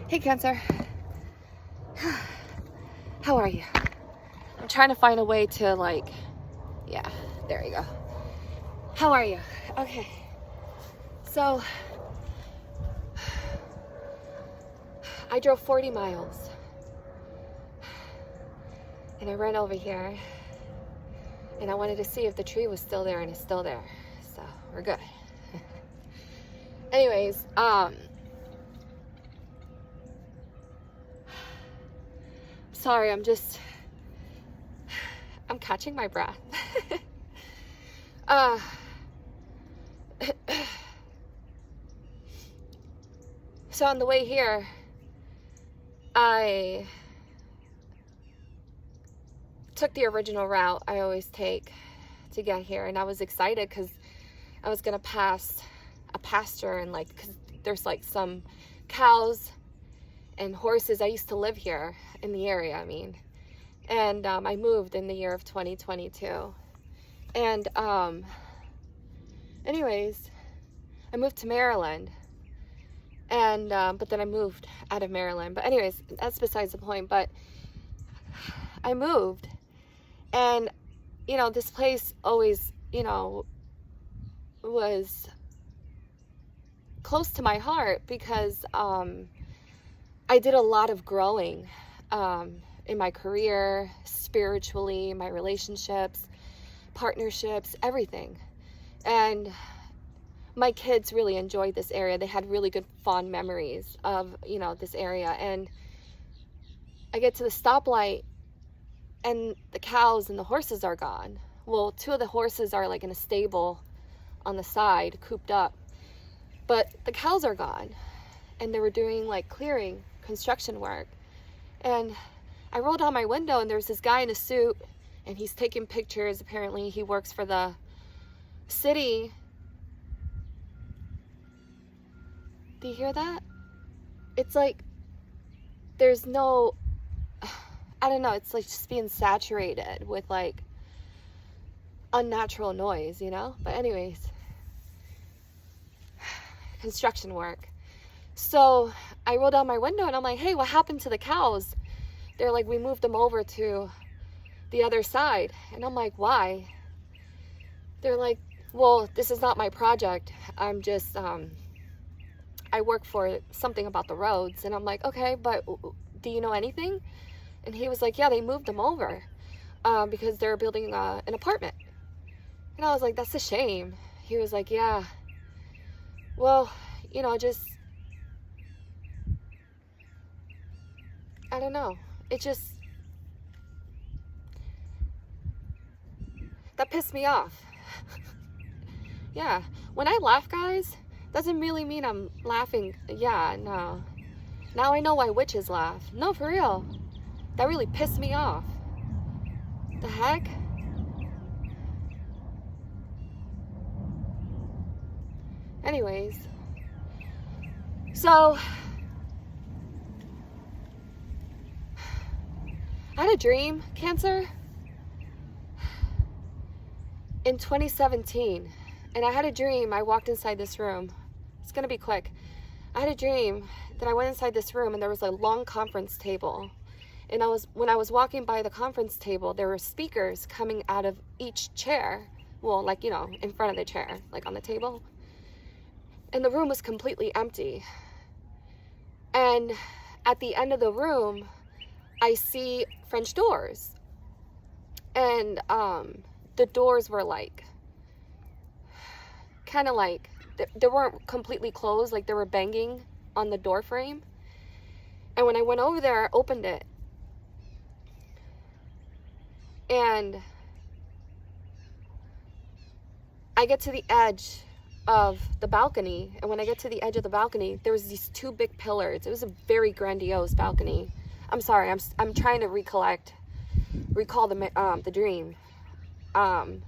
Hey Cancer, how are you? I'm trying to find a way to yeah, there you go. How are you? Okay, so I drove 40 miles and I ran over here and I wanted to see if the tree was still there, and it's still there, so we're good. Anyways, sorry, I'm catching my breath. So on the way here, I took the original route I always take to get here, and I was excited because I was gonna pass a pasture, and because there's some cows and horses. I used to live here in the area, and I moved in the year of 2022, and anyways, I moved to Maryland, and but then I moved out of Maryland. But anyways, that's besides the point. But I moved, and this place always was close to my heart because I did a lot of growing in my career, spiritually, my relationships, partnerships, everything. And my kids really enjoyed this area. They had really good, fond memories of, this area. And I get to the stoplight and the cows and the horses are gone. Well, two of the horses are in a stable on the side, cooped up. But the cows are gone. And they were doing clearing, construction work. And I rolled down my window and there's this guy in a suit and he's taking pictures. Apparently he works for the city. Do you hear that? It's there's no, I don't know, it's just being saturated with unnatural noise, But anyways, construction work. So I roll down my window and I'm like, hey, what happened to the cows? They're like, we moved them over to the other side. And I'm like, why? They're like, well, this is not my project. I'm just, I work for something about the roads. And I'm like, okay, but do you know anything? And he was like, yeah, they moved them over because they're building an apartment. And I was like, that's a shame. He was like, yeah, well, just, I don't know. It just, that pissed me off. Yeah. When I laugh, guys, doesn't really mean I'm laughing. Yeah, no. Now I know why witches laugh. No, for real. That really pissed me off. The heck? Anyways. So, I had a dream, Cancer, in 2017. And I had a dream, I walked inside this room. It's gonna be quick. I had a dream that I went inside this room and there was a long conference table. And when I was walking by the conference table, there were speakers coming out of each chair. Well, in front of the chair, on the table. And the room was completely empty. And at the end of the room, I see French doors. And the doors were kind of they weren't completely closed, they were banging on the door frame. And when I went over there, I opened it. And I get to the edge of the balcony. And when I get to the edge of the balcony, there was these two big pillars. It was a very grandiose balcony. I'm sorry, I'm trying to recall the dream. And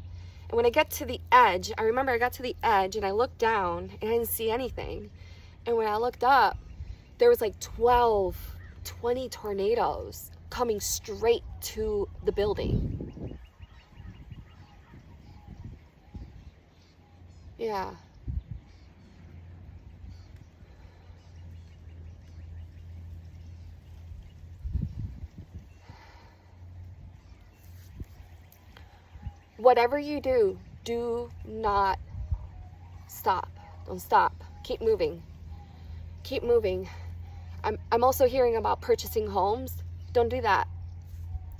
when I get to the edge, I remember I got to the edge and I looked down and I didn't see anything. And when I looked up, there was 20 tornadoes coming straight to the building. Yeah. whatever you do, do not stop. Don't stop. Keep moving. Keep moving. I'm also hearing about purchasing homes. Don't do that.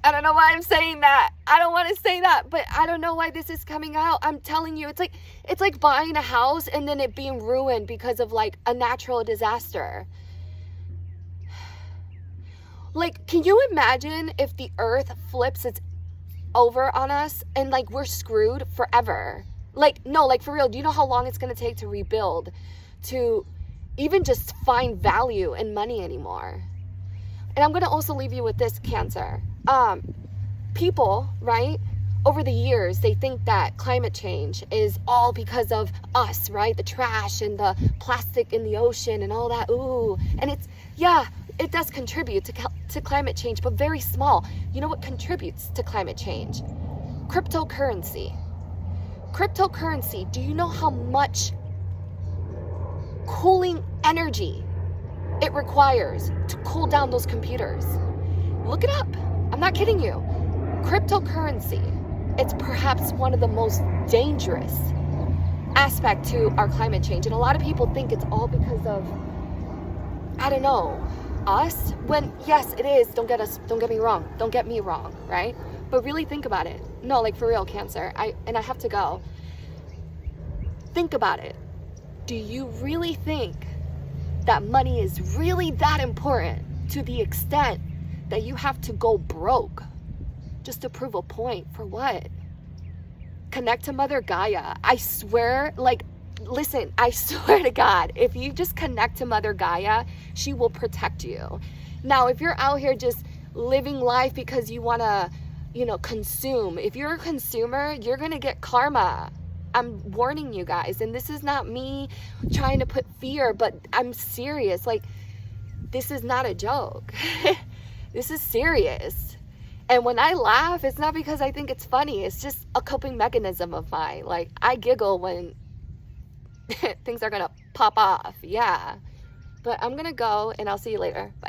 I don't know why I'm saying that. I don't want to say that, but I don't know why this is coming out. I'm telling you, it's like buying a house and then it being ruined because of like a natural disaster. Like, can you imagine if the earth flips its over on us and like we're screwed forever? Like, no, like for real, do you know how long it's going to take to rebuild, to even just find value in money anymore? And I'm going to also leave you with this, Cancer. People, right, over the years, they think that climate change is all because of us, right? The trash and the plastic in the ocean and all that. Ooh, and it's, yeah, it does contribute to climate change, but very small. You know what contributes to climate change? Cryptocurrency. Cryptocurrency, do you know how much cooling energy it requires to cool down those computers? Look it up. I'm not kidding you. Cryptocurrency, it's perhaps one of the most dangerous aspect to our climate change. And a lot of people think it's all because of, I don't know, us, when yes, it is. Don't get me wrong, right? But really think about it. No, like for real, Cancer. I have to go. Think about it. Do you really think that money is really that important to the extent that you have to go broke just to prove a point? For what? Connect to Mother Gaia. I swear, like, listen, I swear to God, if you just connect to Mother Gaia, she will protect you. Now, if you're out here just living life because you want to, consume, if you're a consumer, you're going to get karma. I'm warning you guys. And this is not me trying to put fear, but I'm serious. Like, this is not a joke. This is serious. And when I laugh, it's not because I think it's funny. It's just a coping mechanism of mine. Like, I giggle when things are going to pop off. Yeah. But I'm going to go, and I'll see you later. Bye.